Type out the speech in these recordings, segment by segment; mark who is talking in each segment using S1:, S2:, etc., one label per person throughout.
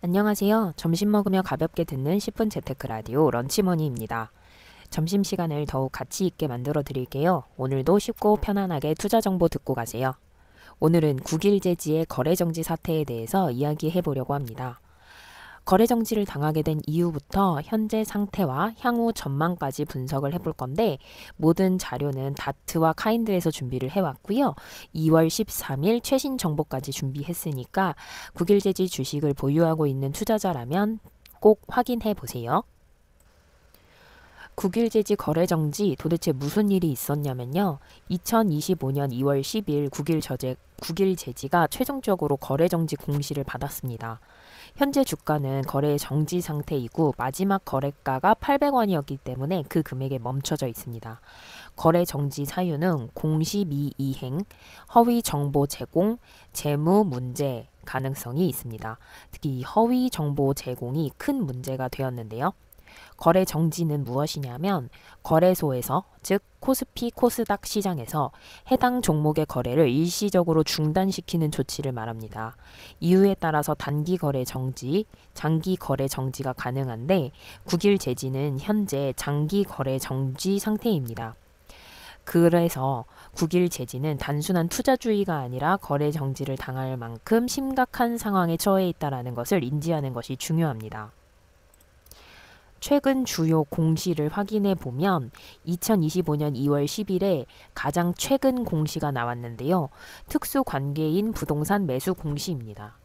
S1: 안녕하세요. 점심 먹으며 가볍게 듣는 10분 재테크 라디오 런치머니입니다. 점심시간을 더욱 가치 있게 만들어 드릴게요. 오늘도 쉽고 편안하게 투자 정보 듣고 가세요. 오늘은 국일제지의 거래정지 사태에 대해서 이야기해 보려고 합니다. 거래정지를 당하게 된 이후부터 현재 상태와 향후 전망까지 분석을 해볼 건데 모든 자료는 다트와 카인드에서 준비를 해왔고요. 2월 13일 최신 정보까지 준비했으니까 국일제지 주식을 보유하고 있는 투자자라면 꼭 확인해 보세요. 국일제지 거래정지 도대체 무슨 일이 있었냐면요. 2025년 2월 10일 국일제지가 최종적으로 거래정지 공시를 받았습니다. 현재 주가는 거래 정지 상태이고 마지막 거래가가 800원이었기 때문에 그 금액에 멈춰져 있습니다. 거래 정지 사유는 공시 미이행, 허위 정보 제공, 재무 문제 가능성이 있습니다. 특히 허위 정보 제공이 큰 문제가 되었는데요. 거래 정지는 무엇이냐면 거래소에서 즉 코스피 코스닥 시장에서 해당 종목의 거래를 일시적으로 중단시키는 조치를 말합니다. 이유에 따라서 단기 거래 정지, 장기 거래 정지가 가능한데 국일제지는 현재 장기 거래 정지 상태입니다. 그래서 국일제지는 단순한 투자주의가 아니라 거래 정지를 당할 만큼 심각한 상황에 처해 있다는 것을 인지하는 것이 중요합니다. 최근 주요 공시를 확인해 보면 2025년 2월 10일에 가장 최근 공시가 나왔는데요. 특수 관계인 부동산 매수 공시입니다.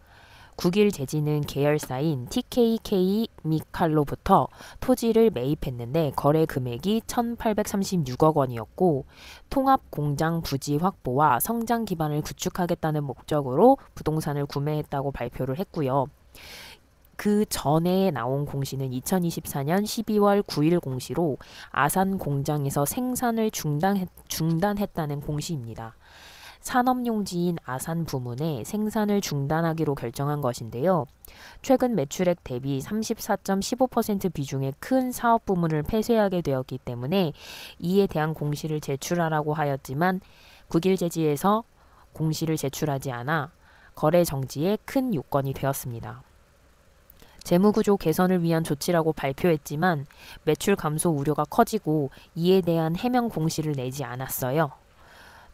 S1: 국일제지는 계열사인 TKK 미칼로부터 토지를 매입했는데 거래 금액이 1,836억 원이었고 통합 공장 부지 확보와 성장 기반을 구축하겠다는 목적으로 부동산을 구매했다고 발표를 했고요. 그 전에 나온 공시는 2024년 12월 9일 공시로 아산 공장에서 생산을 중단했다는 공시입니다. 산업용지인 아산 부문에 생산을 중단하기로 결정한 것인데요. 최근 매출액 대비 34.15% 비중의 큰 사업 부문을 폐쇄하게 되었기 때문에 이에 대한 공시를 제출하라고 하였지만 국일제지에서 공시를 제출하지 않아 거래 정지에 큰 요건이 되었습니다. 재무구조 개선을 위한 조치라고 발표했지만 매출 감소 우려가 커지고 이에 대한 해명 공시를 내지 않았어요.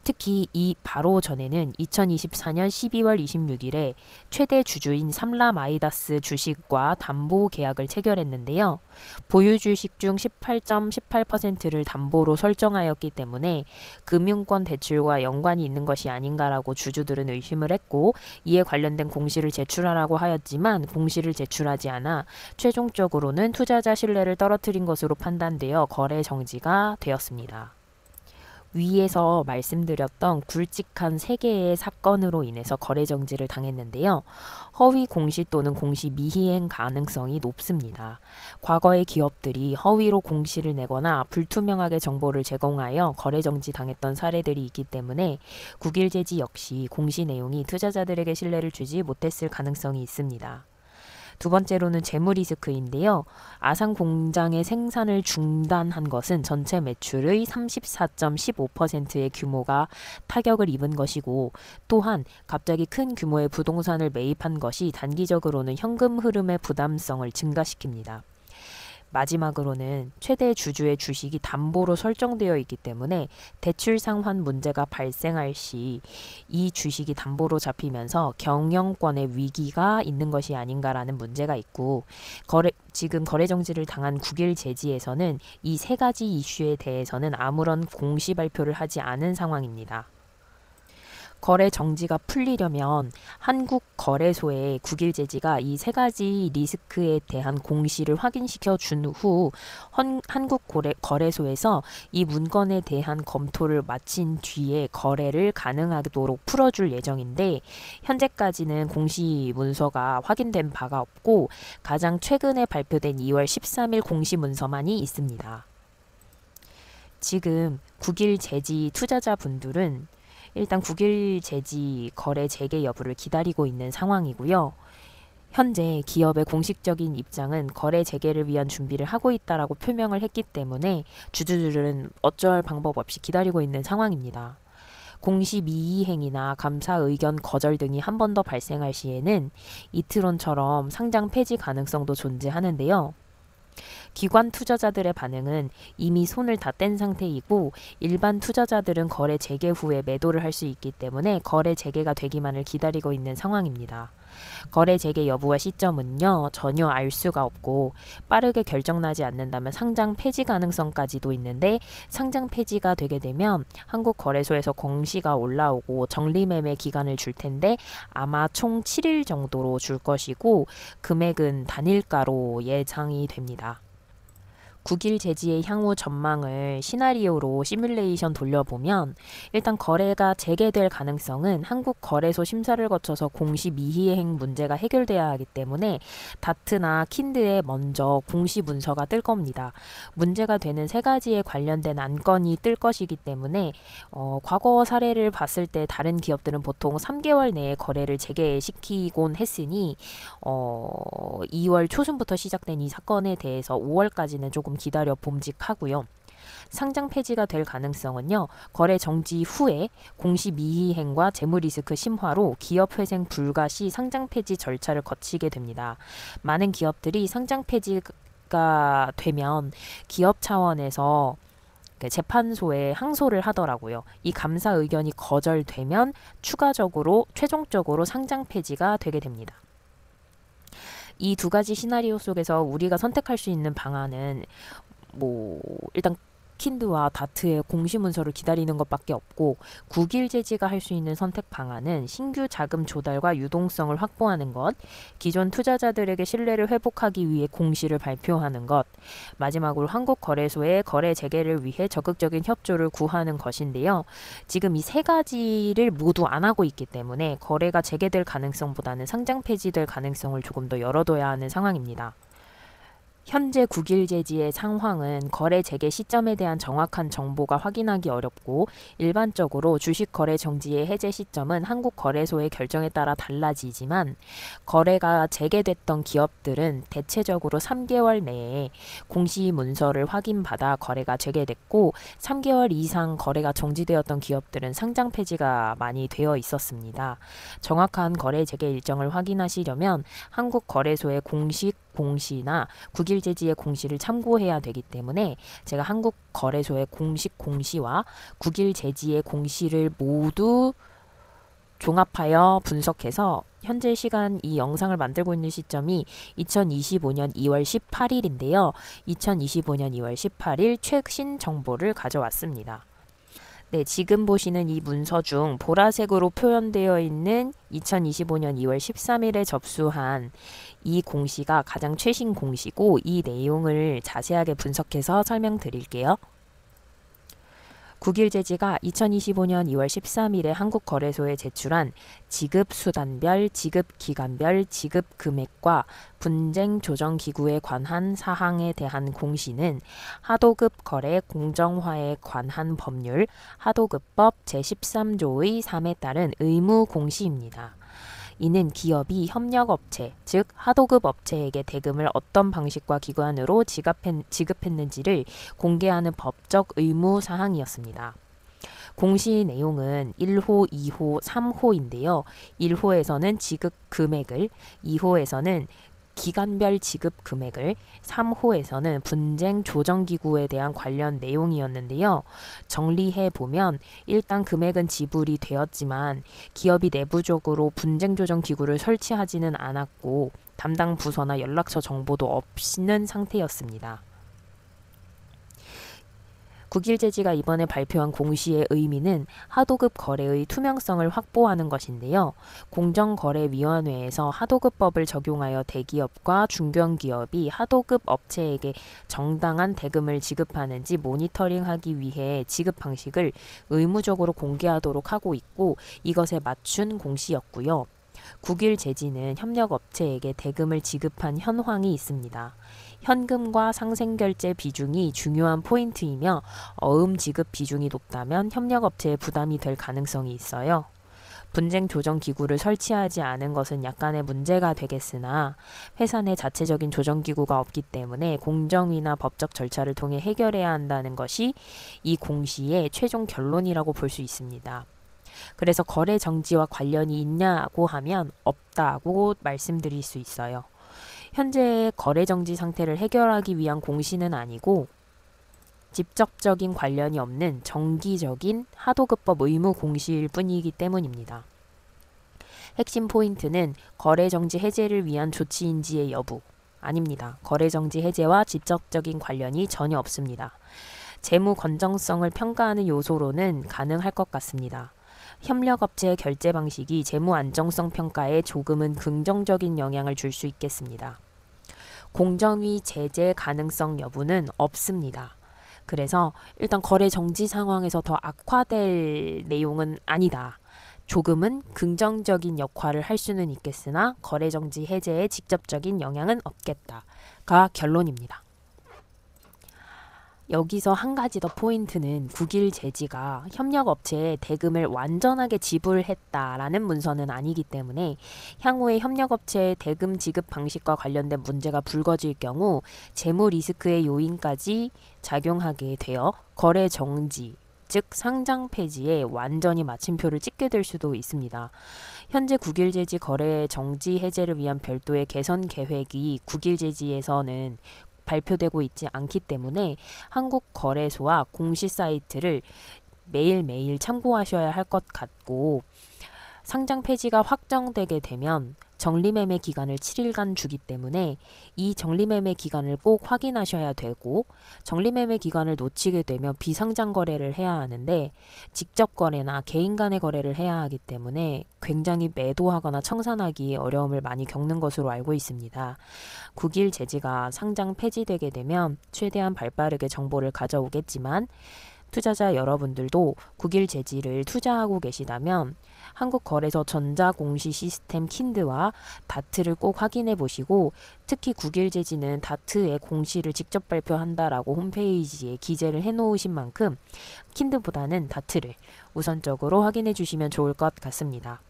S1: 특히 이 바로 전에는 2024년 12월 26일에 최대 주주인 삼라마이다스 주식과 담보 계약을 체결했는데요. 보유 주식 중 18.18%를 담보로 설정하였기 때문에 금융권 대출과 연관이 있는 것이 아닌가라고 주주들은 의심을 했고 이에 관련된 공시를 제출하라고 하였지만 공시를 제출하지 않아 최종적으로는 투자자 신뢰를 떨어뜨린 것으로 판단되어 거래 정지가 되었습니다. 위에서 말씀드렸던 굵직한 3개의 사건으로 인해서 거래 정지를 당했는데요. 허위 공시 또는 공시 미희행 가능성이 높습니다. 과거의 기업들이 허위로 공시를 내거나 불투명하게 정보를 제공하여 거래 정지 당했던 사례들이 있기 때문에 국일제지 역시 공시 내용이 투자자들에게 신뢰를 주지 못했을 가능성이 있습니다. 두 번째로는 재무 리스크인데요. 아산 공장의 생산을 중단한 것은 전체 매출의 34.15%의 규모가 타격을 입은 것이고 또한 갑자기 큰 규모의 부동산을 매입한 것이 단기적으로는 현금 흐름의 부담성을 증가시킵니다. 마지막으로는 최대 주주의 주식이 담보로 설정되어 있기 때문에 대출 상환 문제가 발생할 시 이 주식이 담보로 잡히면서 경영권의 위기가 있는 것이 아닌가라는 문제가 있고 지금 거래 정지를 당한 국일제지에서는 이 3가지 이슈에 대해서는 아무런 공시 발표를 하지 않은 상황입니다. 거래 정지가 풀리려면 한국거래소에 국일제지가 이 3가지 리스크에 대한 공시를 확인시켜 준 후 한국거래소에서 이 문건에 대한 검토를 마친 뒤에 거래를 가능하도록 풀어줄 예정인데 현재까지는 공시 문서가 확인된 바가 없고 가장 최근에 발표된 2월 13일 공시 문서만이 있습니다. 지금 국일제지 투자자분들은 일단 국일제지 거래 재개 여부를 기다리고 있는 상황이고요. 현재 기업의 공식적인 입장은 거래 재개를 위한 준비를 하고 있다라고 표명을 했기 때문에 주주들은 어쩔 방법 없이 기다리고 있는 상황입니다. 공시 미이행이나 감사 의견 거절 등이 한 번 더 발생할 시에는 이트론처럼 상장 폐지 가능성도 존재하는데요. 기관 투자자들의 반응은 이미 손을 다 뗀 상태이고 일반 투자자들은 거래 재개 후에 매도를 할 수 있기 때문에 거래 재개가 되기만을 기다리고 있는 상황입니다. 거래 재개 여부와 시점은요, 전혀 알 수가 없고 빠르게 결정나지 않는다면 상장 폐지 가능성까지도 있는데 상장 폐지가 되게 되면 한국거래소에서 공시가 올라오고 정리매매 기간을 줄 텐데 아마 총 7일 정도로 줄 것이고 금액은 단일가로 예상이 됩니다. 국일 제지의 향후 전망을 시나리오로 시뮬레이션 돌려보면 일단 거래가 재개될 가능성은 한국거래소 심사를 거쳐서 공시 미이행 문제가 해결돼야 하기 때문에 다트나 킨드에 먼저 공시 문서가 뜰 겁니다. 문제가 되는 세 가지에 관련된 안건이 뜰 것이기 때문에 과거 사례를 봤을 때 다른 기업들은 보통 3개월 내에 거래를 재개시키곤 했으니 2월 초순부터 시작된 이 사건에 대해서 5월까지는 조금 기다려 봄직하고요. 상장 폐지가 될 가능성은요. 거래 정지 후에 공시 미이행과 재무리스크 심화로 기업 회생 불가 시 상장 폐지 절차를 거치게 됩니다. 많은 기업들이 상장 폐지가 되면 기업 차원에서 재판소에 항소를 하더라고요. 이 감사 의견이 거절되면 최종적으로 상장 폐지가 되게 됩니다. 이 두 가지 시나리오 속에서 우리가 선택할 수 있는 방안은 일단 킨드와 다트의 공시 문서를 기다리는 것밖에 없고 국일 제지가 할 수 있는 선택 방안은 신규 자금 조달과 유동성을 확보하는 것, 기존 투자자들에게 신뢰를 회복하기 위해 공시를 발표하는 것, 마지막으로 한국거래소의 거래 재개를 위해 적극적인 협조를 구하는 것인데요. 지금 이 세 가지를 모두 안 하고 있기 때문에 거래가 재개될 가능성보다는 상장 폐지될 가능성을 조금 더 열어둬야 하는 상황입니다. 현재 국일 제지의 상황은 거래 재개 시점에 대한 정확한 정보가 확인하기 어렵고 일반적으로 주식 거래 정지의 해제 시점은 한국거래소의 결정에 따라 달라지지만 거래가 재개됐던 기업들은 대체적으로 3개월 내에 공시 문서를 확인받아 거래가 재개됐고 3개월 이상 거래가 정지되었던 기업들은 상장 폐지가 많이 되어 있었습니다. 정확한 거래 재개 일정을 확인하시려면 한국거래소의 공식 공시나 국일 제지의 공시를 참고해야 되기 때문에 제가 한국거래소의 공식 공시와 국일 제지의 공시를 모두 종합하여 분석해서 현재 시간 이 영상을 만들고 있는 시점이 2025년 2월 18일인데요. 2025년 2월 18일 최신 정보를 가져왔습니다. 네, 지금 보시는 이 문서 중 보라색으로 표현되어 있는 2025년 2월 13일에 접수한 이 공시가 가장 최신 공시고 이 내용을 자세하게 분석해서 설명드릴게요. 국일 제지가 2025년 2월 13일에 한국거래소에 제출한 지급수단별, 지급기간별, 지급금액과 분쟁조정기구에 관한 사항에 대한 공시는 하도급 거래 공정화에 관한 법률 하도급법 제13조의 3에 따른 의무 공시입니다. 이는 기업이 협력업체, 즉 하도급 업체에게 대금을 어떤 방식과 기관으로 지급했는지를 공개하는 법적 의무 사항이었습니다. 공시 내용은 1호, 2호, 3호인데요. 1호에서는 지급 금액을, 2호에서는 기간별 지급 금액을, 3호에서는 분쟁 조정기구에 대한 관련 내용이었는데요. 정리해 보면 일단 금액은 지불이 되었지만 기업이 내부적으로 분쟁 조정기구를 설치하지는 않았고 담당 부서나 연락처 정보도 없는 상태였습니다. 국일 제지가 이번에 발표한 공시의 의미는 하도급 거래의 투명성을 확보하는 것인데요. 공정거래위원회에서 하도급법을 적용하여 대기업과 중견기업이 하도급 업체에게 정당한 대금을 지급하는지 모니터링하기 위해 지급 방식을 의무적으로 공개하도록 하고 있고 이것에 맞춘 공시였고요. 국일 제지는 협력업체에게 대금을 지급한 현황이 있습니다. 현금과 상생결제 비중이 중요한 포인트이며 어음 지급 비중이 높다면 협력업체에 부담이 될 가능성이 있어요. 분쟁 조정 기구를 설치하지 않은 것은 약간의 문제가 되겠으나 회사 내 자체적인 조정 기구가 없기 때문에 공정위나 법적 절차를 통해 해결해야 한다는 것이 이 공시의 최종 결론이라고 볼 수 있습니다. 그래서 거래 정지와 관련이 있냐고 하면 없다고 말씀드릴 수 있어요. 현재 거래 정지 상태를 해결하기 위한 공시는 아니고 직접적인 관련이 없는 정기적인 하도급법 의무 공시일 뿐이기 때문입니다. 핵심 포인트는 거래 정지 해제를 위한 조치인지의 여부 아닙니다. 거래 정지 해제와 직접적인 관련이 전혀 없습니다. 재무 건전성을 평가하는 요소로는 가능할 것 같습니다. 협력업체의 결제 방식이 재무 안정성 평가에 조금은 긍정적인 영향을 줄 수 있겠습니다. 공정위 제재 가능성 여부는 없습니다. 그래서 일단 거래 정지 상황에서 더 악화될 내용은 아니다. 조금은 긍정적인 역할을 할 수는 있겠으나 거래 정지 해제에 직접적인 영향은 없겠다가 결론입니다. 여기서 한 가지 더 포인트는 국일제지가 협력업체에 대금을 완전하게 지불했다라는 문서는 아니기 때문에 향후에 협력업체의 대금 지급 방식과 관련된 문제가 불거질 경우 재무 리스크의 요인까지 작용하게 되어 거래 정지, 즉 상장 폐지에 완전히 마침표를 찍게 될 수도 있습니다. 현재 국일제지 거래 정지 해제를 위한 별도의 개선 계획이 국일제지에서는 발표되고 있지 않기 때문에 한국거래소와 공시 사이트를 매일매일 참고하셔야 할 것 같고, 상장 폐지가 확정되게 되면 정리매매 기간을 7일간 주기 때문에 이 정리매매 기간을 꼭 확인하셔야 되고, 정리매매 기간을 놓치게 되면 비상장 거래를 해야 하는데 직접 거래나 개인 간의 거래를 해야 하기 때문에 굉장히 매도하거나 청산하기에 어려움을 많이 겪는 것으로 알고 있습니다. 국일제지가 상장 폐지되게 되면 최대한 발빠르게 정보를 가져오겠지만 투자자 여러분들도 국일제지를 투자하고 계시다면 한국거래소 전자공시 시스템 킨드와 다트를 꼭 확인해 보시고, 특히 국일제지는 다트의 공시를 직접 발표한다라고 홈페이지에 기재를 해 놓으신 만큼 킨드보다는 다트를 우선적으로 확인해 주시면 좋을 것 같습니다.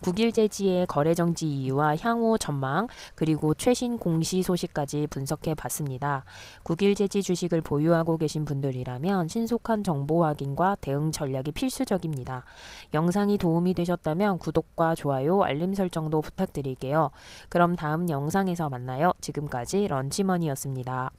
S1: 국일제지의 거래 정지 이유와 향후 전망, 그리고 최신 공시 소식까지 분석해 봤습니다. 국일제지 주식을 보유하고 계신 분들이라면 신속한 정보 확인과 대응 전략이 필수적입니다. 영상이 도움이 되셨다면 구독과 좋아요, 알림 설정도 부탁드릴게요. 그럼 다음 영상에서 만나요. 지금까지 런치머니였습니다.